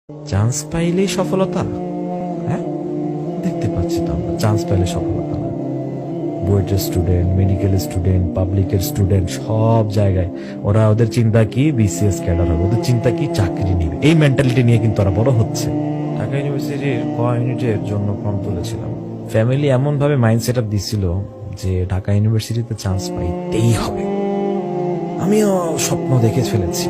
Chance পাইলেই সফলতা? হ্যাঁ, দেখতে পাচ্ছি তো আমরা চান্স পাইলে সফলতা না। বুয়েটের স্টুডেন্ট, মেডিকেল স্টুডেন্ট, পাবলিকের স্টুডেন্ট, সব জায়গায় ওরা ওদের চিন্তা কি বিসিএস ক্যাডার হবে, ওদের চিন্তা কি চাকরি নিবে। এই মেন্টালিটি নিয়ে কিন্তু ওরা বড় হচ্ছে। ঢাকা ইউনিভার্সিটির ক ইউনিটের জন্য ফর্ম তুলেছিলাম। ফ্যামিলি এমন ভাবে মাইন্ড সেট আপ দিছিল যে ঢাকা ইউনিভার্সিটিতে চান্স পাইতেই হবে। আমিও স্বপ্ন দেখে ফেলেছি,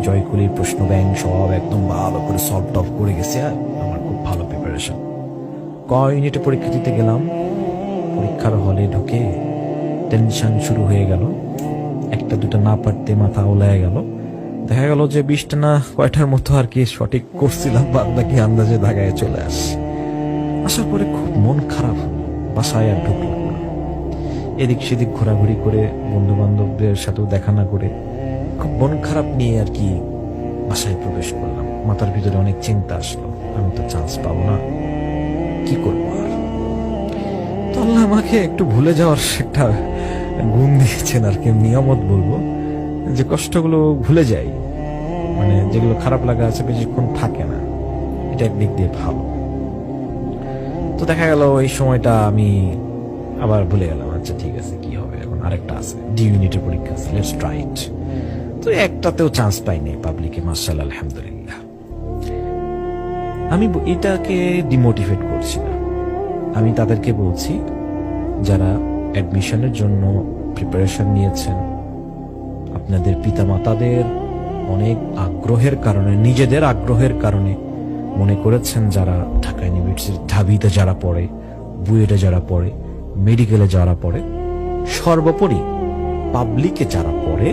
জয়কুলির প্রশ্ন ব্যাংক সব একদম ভালো করে সলভ টলভ করে গেছে। আর আমার খুব ভালো প্রিপারেশন। ক ইউনিটে পরীক্ষা দিতে গেলাম, পরীক্ষার হলে ঢুকে টেনশন শুরু হয়ে গেল। একটা দুটা না পারতে মাথা ওলায় গেল। দেখা গেল যে 20টা না কয়টার মতো আর কি সঠিক করছিলাম, বাদ বাকি আন্দাজে দাগায় চলে আসার পরে খুব মন খারাপ হলো। বাসায় আর ঢুকলাম না। এদিক সেদিক ঘোরাঘুরি করে বন্ধু বান্ধবদের সাথেও দেখা না করে খুব মন খারাপ নিয়ে আর কি বাসায় প্রবেশ করলাম। মাথার ভিতরে অনেক চিন্তা আসলো, আমি তো চান্স পাবো না, কি করবো আর। তো আল্লাহ আমাকে একটু ভুলে যাওয়ার একটা গুণ দিয়েছেন আর কি, নিয়ামত বলবো, যে কষ্টগুলো ভুলে যাই, মানে যেগুলো খারাপ লাগা আছে বেশিক্ষণ থাকে না। এটা একদিক দিয়ে ভালো। তো দেখা গেল এই সময়টা আমি আবার ভুলে গেলাম। আচ্ছা ঠিক আছে, কি হবে এখন, আরেকটা আছে, ডি ইউনিটের পরীক্ষা আছে, লেটস ট্রাই ইট। তো একটাতেও চান্স পাইনি পাবলিকে, মাশাআল্লাহ আলহামদুলিল্লাহ। আমি এটাকে ডিমোটিভেট করছি না, আমি তাদেরকে বলছি যারা অ্যাডমিশনের জন্য প্রিপারেশন নিয়েছেন, আপনাদের পিতামাতাদের অনেক আগ্রহের কারণে, নিজেদের আগ্রহের কারণে মনে করেছেন যারা ঢাকা ইউনিভার্সিটির ঢাবিতে যারা পড়ে, বুয়েটে যারা পড়ে, মেডিকেলে যারা পড়ে, সর্বোপরি পাবলিকে যারা পড়ে,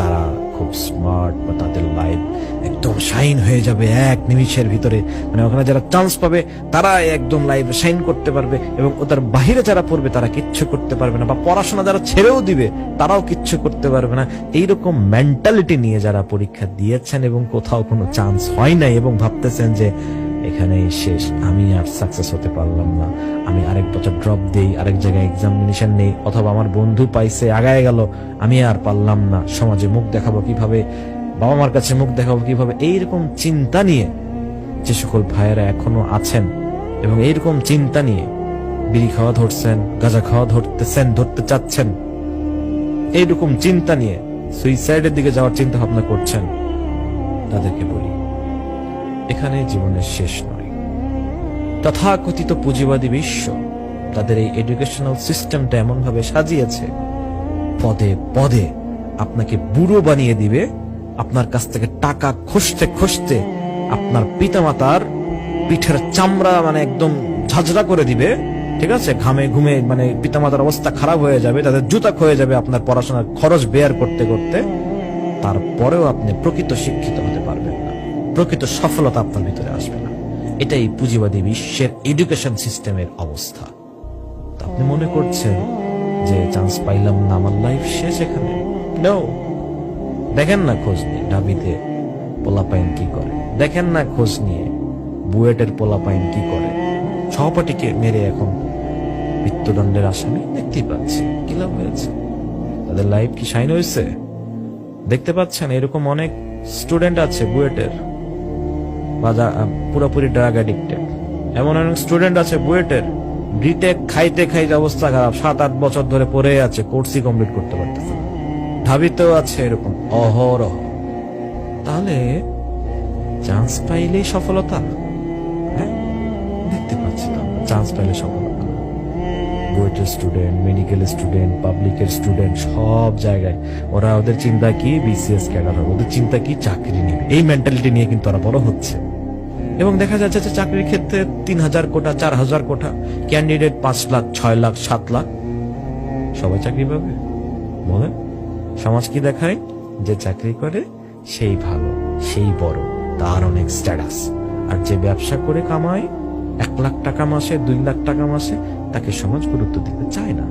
তারা খুব স্মার্ট বা তাদের লাইফ একদম শাইন হয়ে যাবে এক নিমিষের ভিতরে। মানে ওখানে যারা চান্স পাবে তারা একদম লাইফ শাইন করতে পারবে, এবং ওদের বাহিরে যারা পড়বে তারা কিচ্ছু করতে পারবে না, বা পড়াশোনা যারা ছেড়েও দিবে তারাও কিচ্ছু করতে পারবে না। এইরকম মেন্টালিটি নিয়ে যারা পরীক্ষা দিয়েছেন এবং কোথাও কোনো চান্স হয় নাই এবং ভাবতেছেন যে এখানেই শেষ, আমি আর সাকসেস হতে পারলাম না, আমি আরেক বছর ড্রপ দেই, আরেক জায়গায় এক্সামিনেশন নেই, অথবা আমার বন্ধু পাইছে আগায় গেল, আমি আর পারলাম না, সমাজে মুখ দেখাবো কিভাবে, বাবা মার কাছে মুখ দেখাবো কিভাবে, এইরকম চিন্তা নিয়ে যে সকল ভাইয়েরা এখনো আছেন এবং এইরকম চিন্তা নিয়ে বিড়ি খাওয়া ধরছেন, গাঁজা খাওয়া ধরতে চাচ্ছেন, এইরকম চিন্তা নিয়ে সুইসাইডের দিকে যাওয়ার চিন্তা ভাবনা করছেন, তাদেরকে বলি এখানে জীবনের শেষ নয়। তথাকথিত পুঁজিবাদী বিশ্ব তাদের এই এডুকেশনাল সিস্টেমটা এমন ভাবে সাজিয়েছে, পদে পদে আপনাকে বুড়ো বানিয়ে দিবে, আপনার কাছ থেকে টাকা খসতে খসতে আপনার পিতামাতার পিঠের চামড়া মানে একদম ঝাঁঝরা করে দিবে, ঠিক আছে, ঘামে ঘুমে মানে পিতামাতার অবস্থা খারাপ হয়ে যাবে, তাদের জুতা ক্ষয়ে যাবে আপনার পড়াশোনার খরচ বেয়ার করতে করতে। তারপরেও আপনি প্রকৃত শিক্ষিত হতে পারবেন না, প্রকৃত সফলতা আপনার ভিতরে আসবে না। এটাই পুঁজিবাদী বিশ্বের এডুকেশন সিস্টেমের অবস্থা। আপনি মনে করছেন যে চান্স পাইলাম না, আমার লাইফ শেষ এখানে? নো, দেখেন না খোঁজ নিয়ে ঢাবিতে পোলাপাইন কি করে, দেখেন না খোঁজ নিয়ে বুয়েটের পোলাপাইন কি করে, সহপাঠীকে মেরে এখন মৃত্যুদণ্ডের আসামি দেখতেই পাচ্ছি, কি লাভ হয়েছে? তাদের লাইফ কি শাইন হয়েছে? দেখতে পাচ্ছেন এরকম অনেক স্টুডেন্ট আছে বুয়েটের বা পুরোপুরি ড্রাগ অ্যাডিক্টেড, এমন অনেক স্টুডেন্ট আছে বুয়েটের বিটেক খাইতে খাইতে অবস্থা খারাপ, 7-8 বছর ধরে পড়ে আছে, কোর্সই কমপ্লিট করতে পারতেছে। ঢাবিতেও আছে এরকম অহরহ। তাহলে চান্স পাইলেই সফলতা? হ্যাঁ, দেখতে পাচ্ছি তো চান্স পাইলে সফলতা। বুয়েটের স্টুডেন্ট, মেডিকেল স্টুডেন্ট, পাবলিকের স্টুডেন্ট, সব জায়গায় ওরা ওদের চিন্তা কি বিসিএস ক্যাডার হবে, ওদের চিন্তা কি চাকরি নিবে। এই মেন্টালিটি নিয়ে কিন্তু ওরা বড় হচ্ছে, এবং দেখা যাচ্ছে যে চাকরির ক্ষেত্রে 3000 কোটা, 4000 কোটা, ক্যান্ডিডেট 5 লাখ, 6 লাখ, 7 লাখ, সবাই চাকরি পাবে? বলেন, সমাজ কি দেখায়? যে চাকরি করে সেই ভালো, সেই বড়, তার অনেক স্ট্যাটাস। আর যে ব্যবসা করে কামায় 1 লাখ টাকা মাসে, 2 লাখ টাকা মাসে, তাকে সমাজ গুরুত্ব দিতে চায় না।